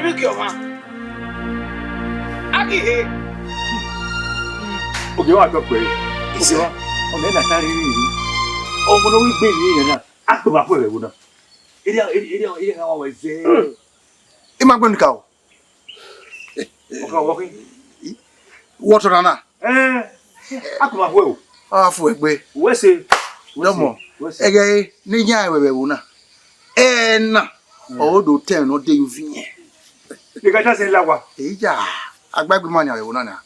mi kí ọmọ. Aki he. Oge wa to pe. Ise. Ọ̀nà na tari ri. Ọmọ no wi gbe ni yen na. A to ba fo re wo na. Ide ka wa we ze. E ma gbenu ka o. O ka wo kin. Wo to na na. A to ba fo o. Ah fo egbe. We se. No mo. Ege ni nya we wo na. Na. O do 10 no de yu fi yen. Ni ka ta se la wa. Eja. Agbagbe ma ni we wo na.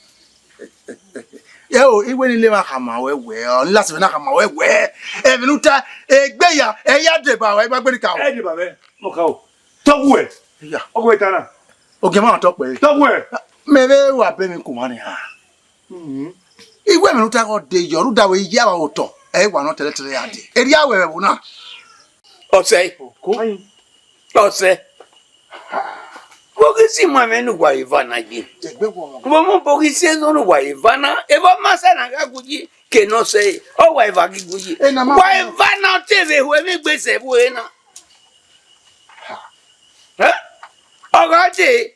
Yo, iwe ni le ma kama wewe, on last we na kama wewe. E minuta egbeya, e ya de ba we gbagbe ni ka o. E de ba be. Mo ka o. Togu e. Ya. Ogo e tana. Oge ma to pe. Togu e. Me be wa be mi kuma ni ha. Iwe minuta ko de yo ru da we ya wa oto. E wa no tele tele ya de. E ri awe we na. Ose. Ko. Ose. Pokisi mwamenu kwa Ivana ji. Mbomo pokisi no wa Ivana. Eva masana kakuji ke no say. O wa Ivana kuji. Wa Ivana teve we mi gbese buena. Ha? Ogade.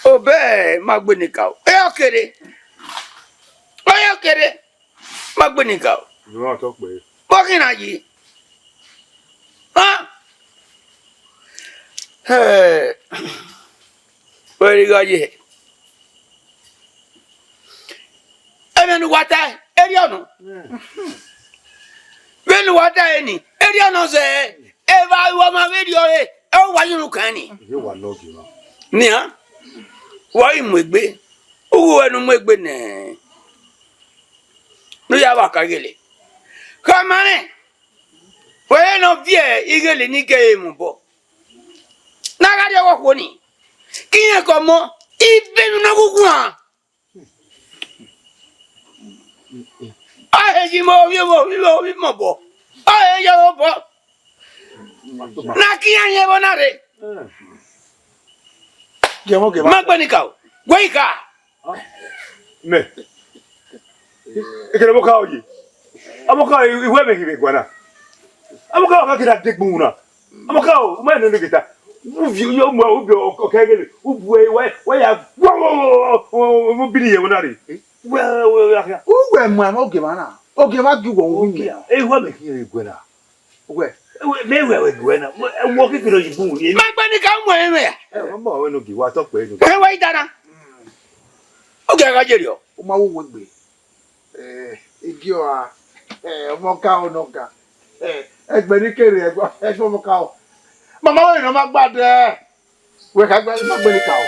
Obe magbenika. E okere. O okere. Magbenika. No to pe. Pokina ji. Ha? Hey, where go you? Even water, Eriano. When water any, Eriano say, Eva, you are my video. Oh, why you look any? You want no give. Nia, why you be? Who are no make bene? No, you have a kagele. Come on, where no fear, eagerly Nike Mumbo. Nagade wako ni. Kinya komo ibenu na gugwa. Ahe mo bo. Ahe yo bo. Na kinya ye bonare. Gemo gemo. Magbanika. Goika. Me. Ekere boka oyi. Aboka iwe me hibe gwana. Aboka ka kida tekbuna. Aboka o ma no ngita. You mo okay we ya wo bini ye wonare well we ma oge ma na oge ma ju won wi e wa me kire gwena we we gwena mo ke kiro yibu ni Magbanika mo eme ya. mo we no gi wa to pe ni E wa idana. Oge ga jerio. o ma wo we gbe igi o a mo ka o no ka egbe ni kere egbo mo ka o mama we no ma gbade we ka gba ma gbe ni ka o.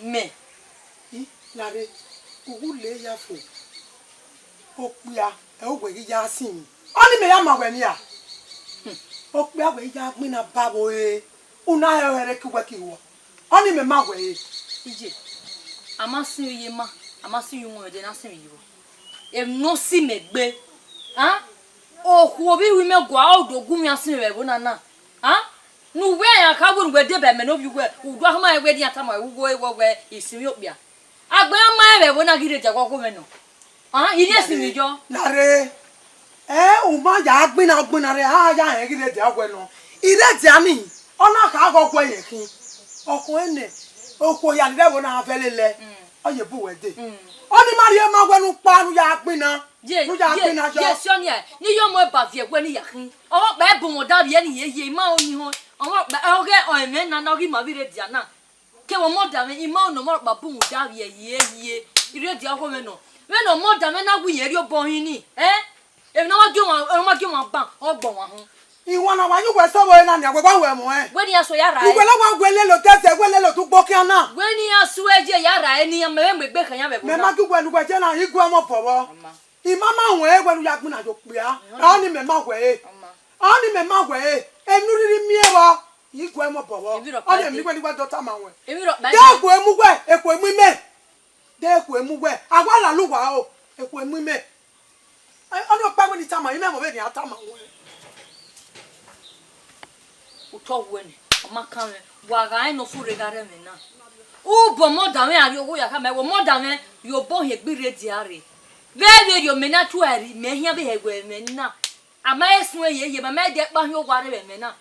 Me. Lare, ugule ya fo. Okpia, e ogwe ya sin. Oni me ya mawe ni ya. Okpia we ya gbe na babo e. Una ya were ki wo. Oni me mawe e. ije amasin ye ma amasin yu won de na sin yi wo em no si megbe ha oku obi wi me gwa odogun mi asin we bo na ha nu we ya ka bo ngwe de be me no bi we udu ahoma e we di atama we we isin yopia agbe ma e be bo na gire je ko me no ha iri esin mi jo lare o ma ya gbina re ha ya e gire de agwe no ire ti ani ona ka go gwe yen kin okun ene oko ya de bo na fele le oye bu we de oni mari e ma gwe nu pa nu ya gbina nu ya gbina jo yes oni e ni yo mo ba vie gwe ni ya kin o pe bu mo da ye ni ye ma oni ho o pe o ge o me na no gi ma bi re dia na ke wo mo da me ima no mo ba bu mo da ye ire dia ko me no mo da me na gu ye ri o bo hin ni e na ma gi mo ban o gbon wa ho iwọ na wa yu gwe so bo na ni agwe ba we mo we ni aso yara igwe la wa gwe le lo tese gwe le lo tu gbo kian na we ni aso eje yara eni me gbe kan ya be bo me ma tu gwe nu gwe je na igwe mo powo I mama we gwe nu ya gbina jo pe a ani me ma gwe enu riri mi e wo igwe mo powo ani mi gwe ni gwe dota ma we de ku emu gwe eku emu me de ku emu gwe agwa la lu wa o eku emu me ani o pa gwe ni tama ime mo be ni atama we utogwene amakan wa ga no fu regare me na u bo mo da me ari owo ya ka me wo mo da me yo bo he gbire diare be yo me na tu ari me hia be he gwe me na ama esun ye ma me de pa hi ogware be me na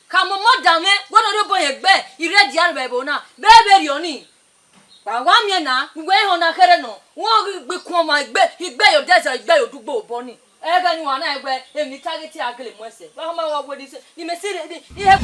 ka mo da me wo do bo he gbe ire diare be bo na be yo ni ba wa mi na gwe ho na kere no wo gbe ku ma gbe yo desert gbe yo dugbo bo ni ega ni wa na egbe emi target agele mo ese ba ma wa gbodi se ni me sire ni he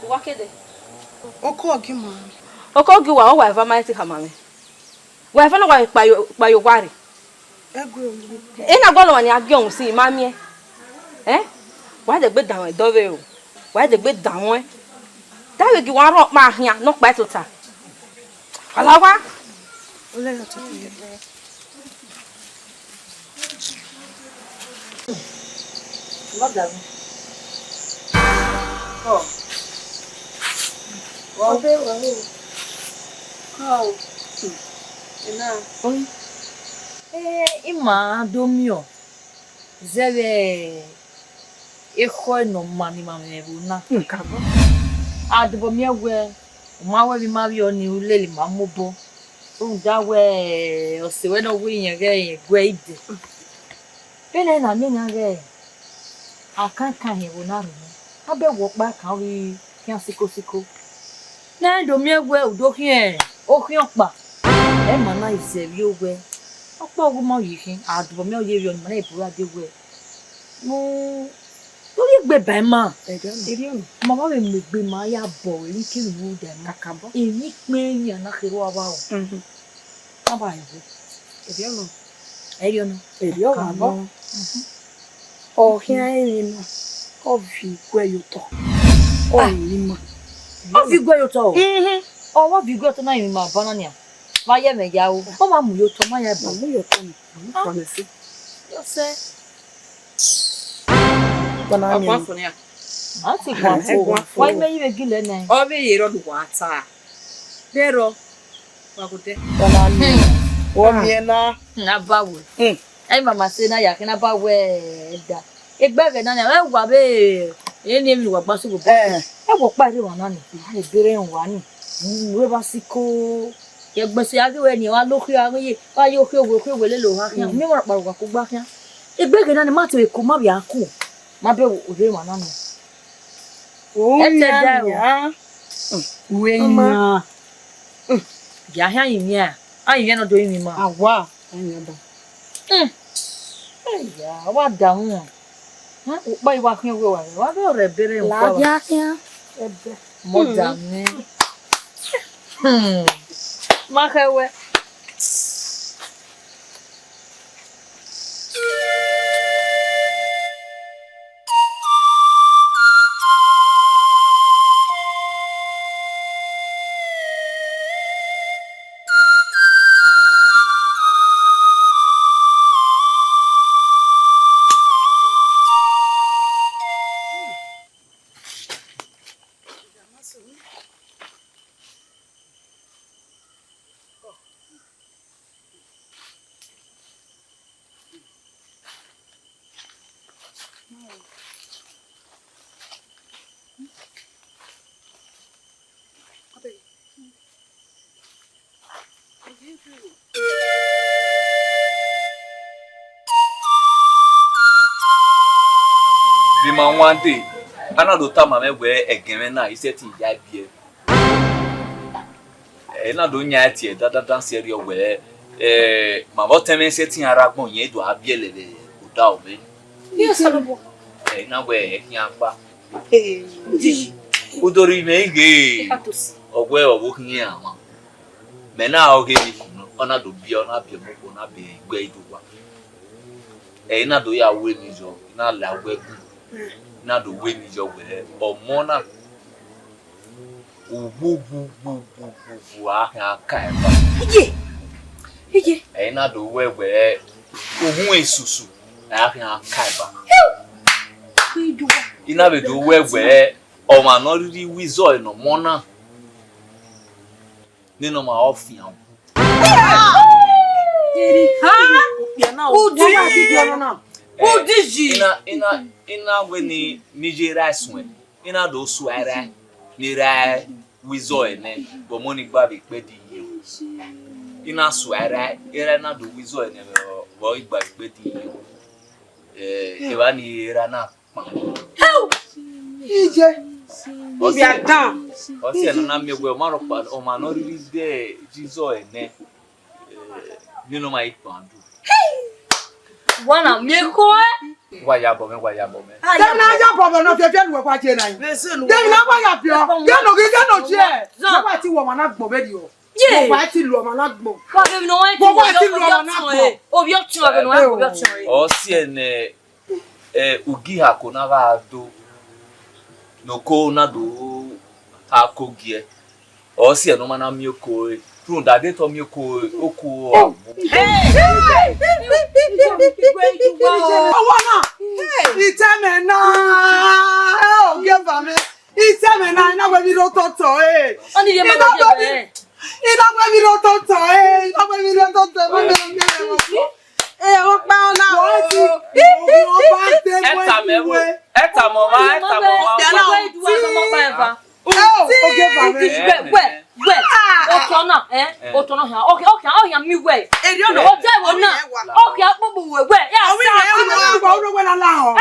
wakede oko gi ma oko gi wa o wa fa ma ti kama me wa fa no wa pa yo gware egwe ina gbo lo ni agi ohun si ma mi wa de gbe dan do we o wa de gbe dan won da we gi wa ro pa hian no pa to ta ala wa o le ya to Madam. Oh. Wow. Wow. Ina. Ima domio. Zeve echo no mani mamebuna. Nkabo. Adbo miawe. Mawe bi mabi oni uleli mamobo. Undawe osewe no winya ge gweide. Bene na mina ge. Akankan he wona ru. Abe wo pa kan wi kian siko. Na domiewe udohie. Ohien pa. E mana isebi owe. Opo ogun mo yihin adbo mi oye ri oni mana ibura dewe. Mo tori gbe ba ma. Eri onu. Mama we megbe ma ya bo eri ki ru de makabo. Emi pe yan na kiro awa o. Aba yo. Eri onu. Eri o abo. Ohien eri no. O fi gwe yo to. O ri ma. O fi gwe yo to. O wa fi gwe to na yin ma banana. Ma ye me ya o. O ma mu yo to ma ya ba. Mu yo to ni. Promise. Yo se. Bana ni. Akwa ya. Ma ti kwa fo. Wa me yi gile na. O be yero du wata. Pero wakude. Bana ni. O mi na. Na bawo. Ai mama se na ya kina bawo da. Egbe na na e wa be. Eni mi wa gba so go. E wo pari wa na ni. E bere nwa ni. We ba siko. Ye gbe se agewe ni wa lo ki aye. Wa yo ki owo ki wele lo ha kian. Mi mo pa wa ko gba kian. Egbe na ni ma to e ko ma bi aku. Ma be wo ore wa na ni. O ya. We nya. Ya ha yin ya. Ayin ya no do yin ma. Awa. Anya ba. Ya wa da hun. Ha, boy wa kan we wa. Wa be ore bere nko. La dia kia. Ebe. Modame. Makawe. Bima one day, another time I wear a game na is setting ya beer. Na do nya tie da serio we ma votemen setting arabon ye do abiele le oda obe. Yes, alobo. Na we yan pa. Udori mege. Ogwe owo kin ama. Me na oge ni kuno, ona do bi ona bi mo na be IGUEHIDUWA. Na do ya we ni jo, na la we na do we ni jo we omona ubu aha kai ba. Ije. Na do we ohun esusu aha kai ba. Ina be do we o ma no ri wizo no mona. Nino ma ofian. Ina weni Nigeria swen. Ina do suara ni ra wizo ene bo moni gba be pe di yo. Ina suara era na do wizo ene bo igba pe di yo. E ba ni era na pa. Ije. Obi adan. O ti enu na megwe o maro pa o ma no ri de jizo ene. Nino ma ipandu. Wana meko Wa ya bo me. Dem na ja problem no fe fe lu kwa che na yin. Dem na kwa ya pio. Dem no ge no che. So wa ti wo ma na gbon be di o. Mo wa ti lu o ma na gbon. Kwa be no wa ti lu o na gbon. Obi o tun obi no wa obi o tun. O si ene ugi ha ko na va do no ko na do ha ko gie. O si eno ma na mi ko True, that they told me oko. Itemena. Oh, give me. Itemena na we biro toto eh. Oni ye ma do je. Ina we biro toto eh. Ina we biro toto. O pa ona o. O ba te mo. Eta mo. Oh, give me. Where? Otona, Otona, okay, me way. No, hotel will not. Okay, where? Yeah, when I allow.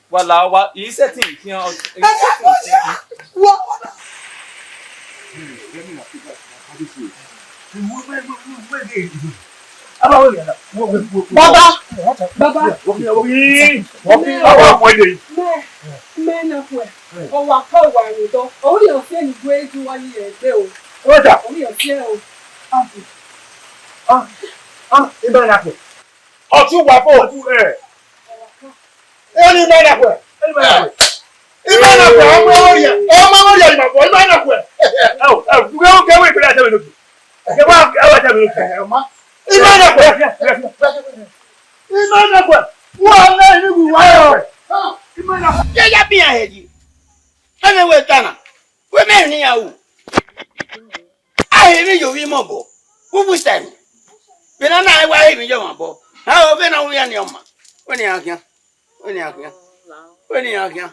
Well, he's setting here. Baba. Men oh, wa ka wa ni do. O le o fe ni IGUEHIDUWA ni egbe o. Oja. O le o fe o. Ibe na pe. O tu wa fo tu Oni ibe na pe. Ibe na pe o mo ori. O ma ori ma ko ibe na pe. Duge o ke we pe la te me no. Ke wa te me no. Ma. Ibe na pe. Ibe na pe. Wa na ni gu wa yo. Ibe na pe. Je ya bi aheji. Eme we tana. We me ni ya wu. Ahe mi yo wi mo bo. Who was time? When I why me your bo. How when I we your man. When you are here. When you are here. When you are here.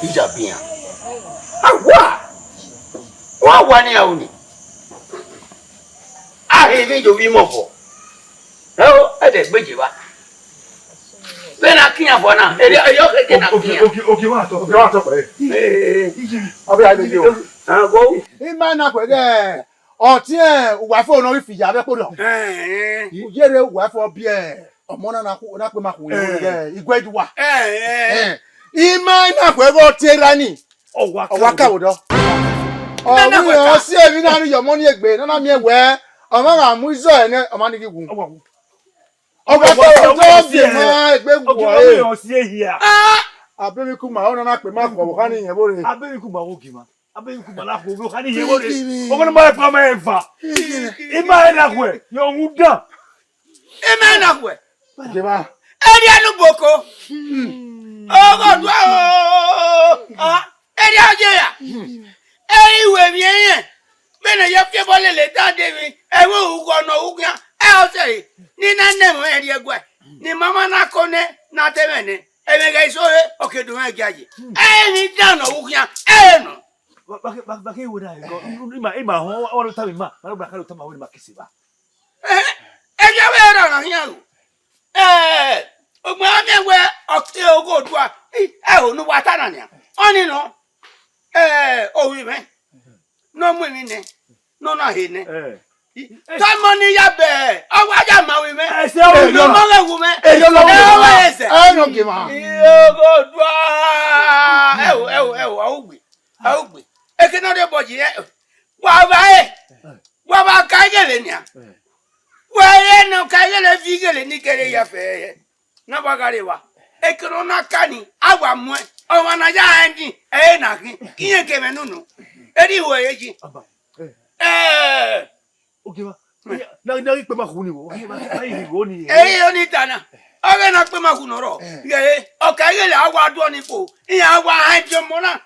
Ijabia. Ah, what one year only? Ah, he need to be more for. No, I did Bijiba. When I can't for now, Okay, what talk? Abi I dey o. go. Ima na kwege. Oti wa fo no fi ya be ko do. Ujere wa fo bi omo na pe ma ku ye igwejuwa. Ima na kwege oti rani. Owa ka wo do. Oh, we o si emi na ri your money egbe na mi ewe. Omo ra mu izo ene omo ni gigun. Oga ko do bi ma egbe wo Okay, we o si here. Abemi kuma ona na pe ma ko kan yen bore. Abeni kuma wo gima. Abeni kuma la ko kan yen bore. Omo na ma pa ma enfa. Ima na kwe, yo mudan. Amen na kwe. Gima. Eri anu boko. Oh God, ah, eri aje ya. Eri we mi yen. Me na ye fie bole le ta de mi. E wo ugo no ugya. E o se ni na ne mo eri egwe. Ni mama na kone na temene. E me ga iso e o ke du ma gaji. E ni da no ugya. E no. Ba ke wo da go. Ima ho o ta mi ma. Ma ba ka lo ta ma wo ma kisi ba. E ja we ra na hian. Ogbon ame we okte ogo dua. O nu wata na ni. Oni no. O wi me. No mu mi ne. No na he ne. Tamoni ya be. Awa ja ma wi me. No mo le wu me. No gima. Ogo dua. Awugbe. E ke no de boji e. Wa ba ka gele ni a. Wa no ka gele fi gele ni kere ya fe. Na bagare wa. E kro na kani awa mu. O wa na ja endi. E na kin. Kiyen ke me nunu. E di wo eji. Okay ba. Na ri pe ma ku ni wo. Ba yi wo ni. Oni tana. Oge na pe ma ku no ro. Ye o ka gele awa do ni po. Iya awa hanjo mo na.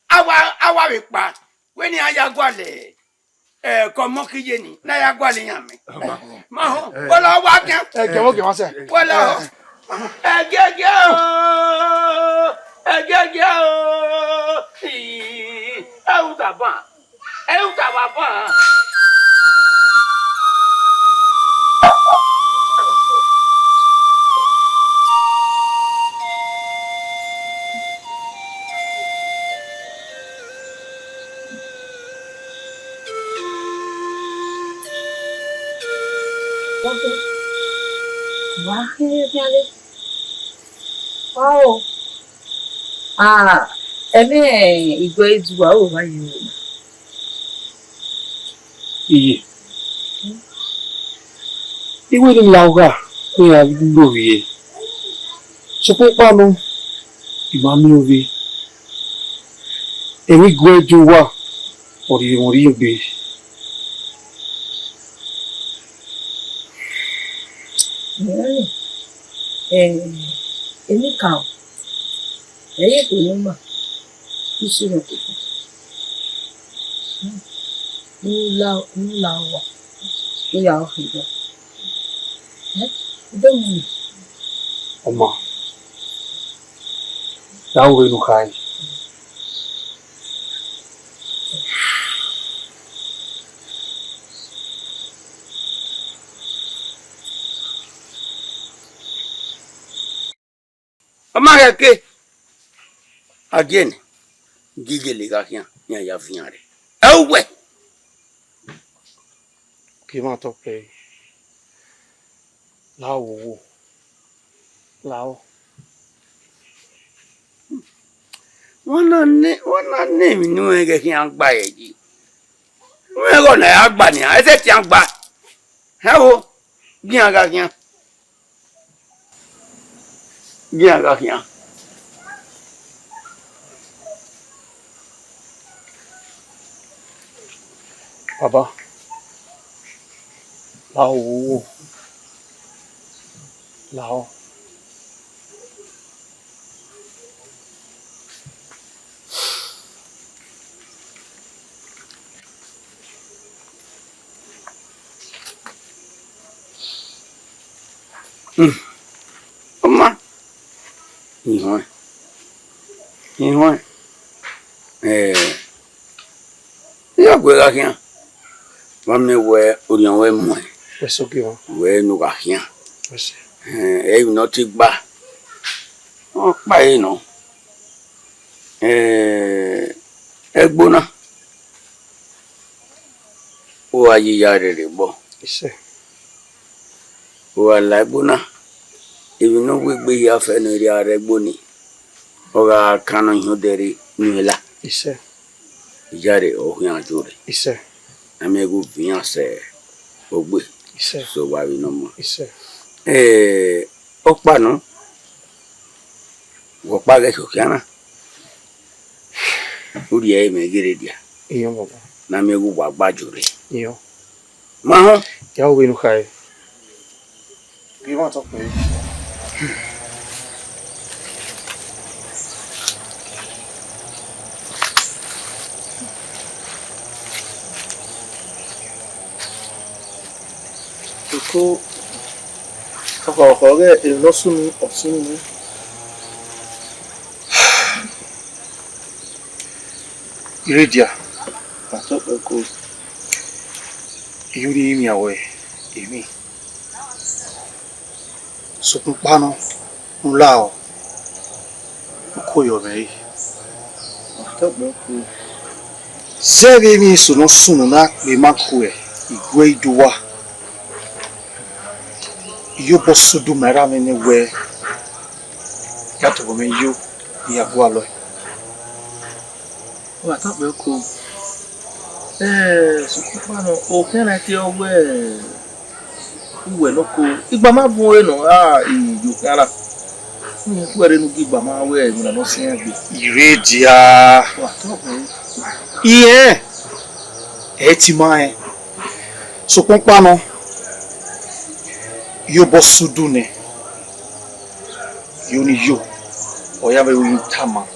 Awa we pa. We ni aya gwale. Como kije ni. Na ya gwale yan me. Ma ho. Wala wa kan. Gemo gemo se. Wala ho. Agege o. Agege o. Eu tava bom. Wow. Ah, IGUEHIDUWA o ba yi o. Iye. Iwe ni lauga ni a lo vie. So pe pa no. Imami ovi. IGUEHIDUWA ori obi. Emi kan. Eye ko ni ma. Isi no ko. Ni la wa. Ni ya o hido. Domu. Oma. Dawo no kai. Ama ke again gigele ga kian ya ya fian re. Ewe. Ki ma to pe. Lawo. Wana ne mi nu e ke kian gba e ji. We go na agba ni a se ti agba. Hewo gian ga kian. Gian ga kian. Baba. Lawo. Oma. Ihon. Ya gwega kian. Mami we urian we mo. Yes, okay, ma. We no ga kian. Yes. You not take ba. O pa e no. Egbona. O ayi ya re bo. Yes. O ala egbona. Even no we be ya fe no ri are egboni. O ga kanu hodere nuela. Yes. Jare o hian jure. Yes. Amego vian se ogbe. Yes. So wa we no mo. Yes. Okpa no. Wo pa ge sokiana. Uri e me gere dia. Iyo mo. Na me go gba gbajure. Iyo. Ma ho. Ya we no kai. Bi ma to pe. Ko ge e lo sunu osunu. Iridia. Pato ko. Yuri mi awe. Emi. So pano nlao. Ko yo me. Pato ko. Zege mi sunu sunu na be makwe. IGUEHIDUWA. Yo bosu du mera me ne we. Kato bo me yo ya gwa lo. Wa ta be ko. So pano o kana ti o we. Uwe loko. Igba ma bu e no yo kana. Ni ku ere nu igba ma we mi na no sin agbe. Iridia. Wa ta be. Iye. E ti ma e. So pano yo bosu du ne. Yo ni yo. Oya be wi tama.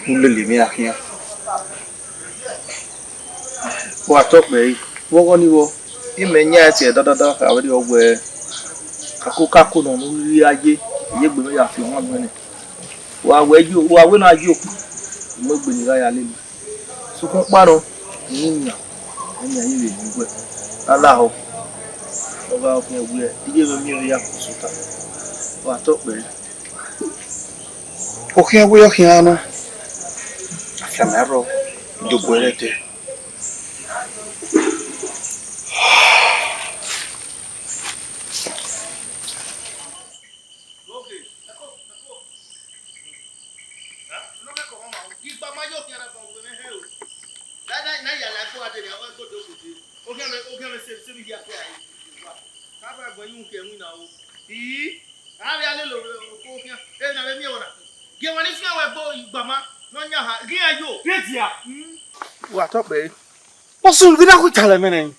Ulele mi akia. Wa to pe. Wo go ni wo. Imenya ti dada ka we ogwe. Kako no ri aye. Iye gbe me ya fi won gbe ni. Wa we na aje oku. Mo gbe ni ya lele. So kon paro. Nya yi we ni gbe. Allah ho. Oga oke we. Iye me mi ya kusuta. Wa to pe. Oke we yo kiano. Camero do boelete. Wa to pe. Osun bi na ku tale menen.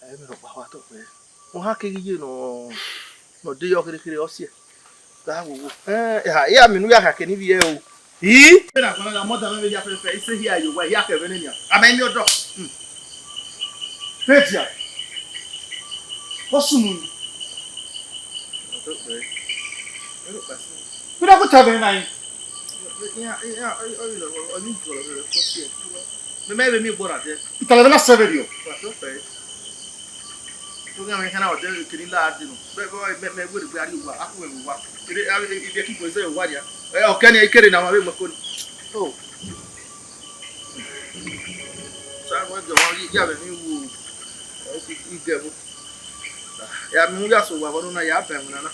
Me ro pa wa to pe. Mo ha kiri no de yo kiri osie. Da wo. Ya me nu ya ka keni bi e o. Na kwa na moda me ya fe ise here you wa ya ka be ni ya. Ama mi odo. Petia. Osun. To pe. Me ro pa. Bi na ku tale menen. Me bora te. Itala na severio. Pato pe. To ga me kana o de kini la adi no. Me go de ari wa aku me wa. Ide ki ko se wa dia. O kani ikere na ma be mako. Oh. Sa go de wa ya be mi wu. O si ige bo. Ya mi ya so wa bono na ya be mo na.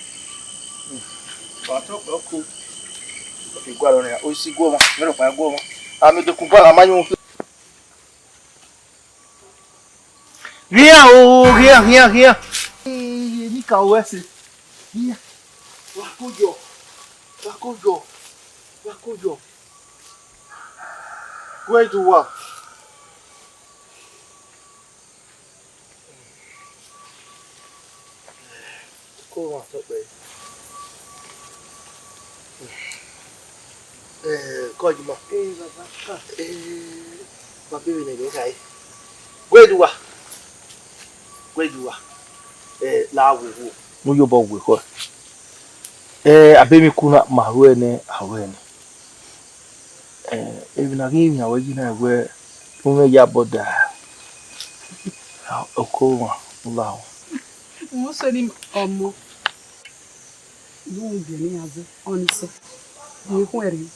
Pato pe ko. Igual né? O sigoma, meu pai goma. A me do comprar mais um. Ria. Ni cau esse. Ria. Lacujo. IGUEHIDUWA. Como tá bem? Coi mà mà bên này cái IGUEHIDUWA. la wo no yo bo we ko abemi kuna mahwene awene even again ya wagi na we ume ya boda okoma lao mo so ni omo no bi ni aze onise ni ko eri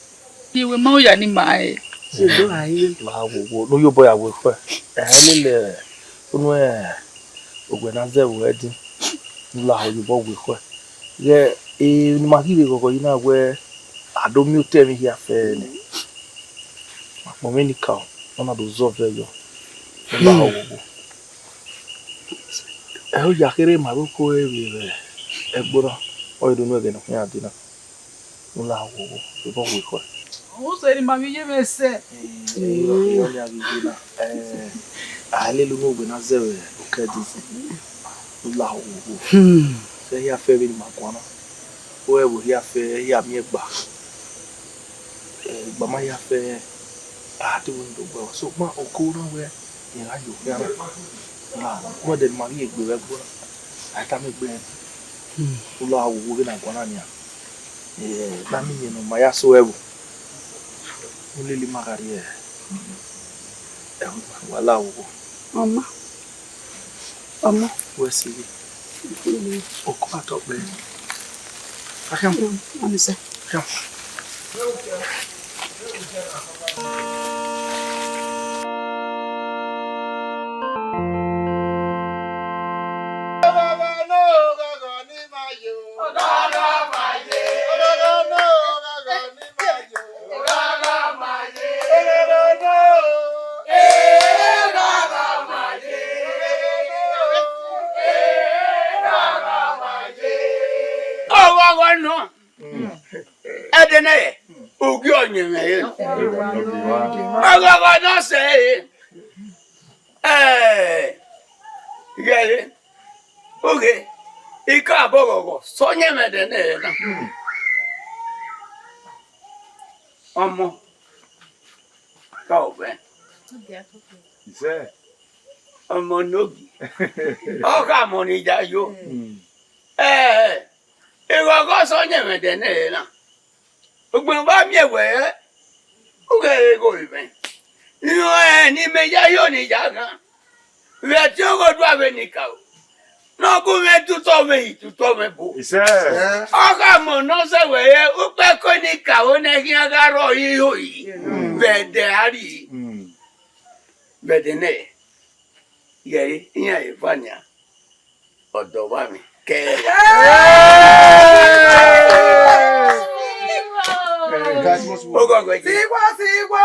bi we ma ya ni mai se do ayi la wo no yo bo ya we ko lele unu ogwe na ze wedding la yo bo we ko ye ni mahiri gogo ina we adomi utemi here fe ni momenika ona do zove yo la wo o ya kere maroko egbora o do no again ya dina la wo yo bo we ko mo so ni mami ye me se yo ya gina ale lu no gbe na zewe o kedi la wo se ya fe bi makwana o e wo ya fe ya mi egba gba ma ya fe to ndo gba so ma oko na we ni ra yo fe ara mo de ma ri egbe we gbora ata mi gbe la wo wo na gwana ni na mi ni no ma ya so ebu o le magari wala wo mama we si o ko ato be akam onise akam no edene ogi onyeme ye agaga no say gele oge ika bogogo sonye medene na omo ka obe ise omo nogi oka moni ja yo igogo sonye medene na ogbon ba mi ewe oge go ibe ni me ja yo ni ja kan we ti o go do ave ni ka no go me tuto me bo ise oga mo no se we o pe ko ni ka o ne ki aga ro yi ho yi bede ari bede ne ye iya ifanya odo wa mi ke ogo go ji Siwa.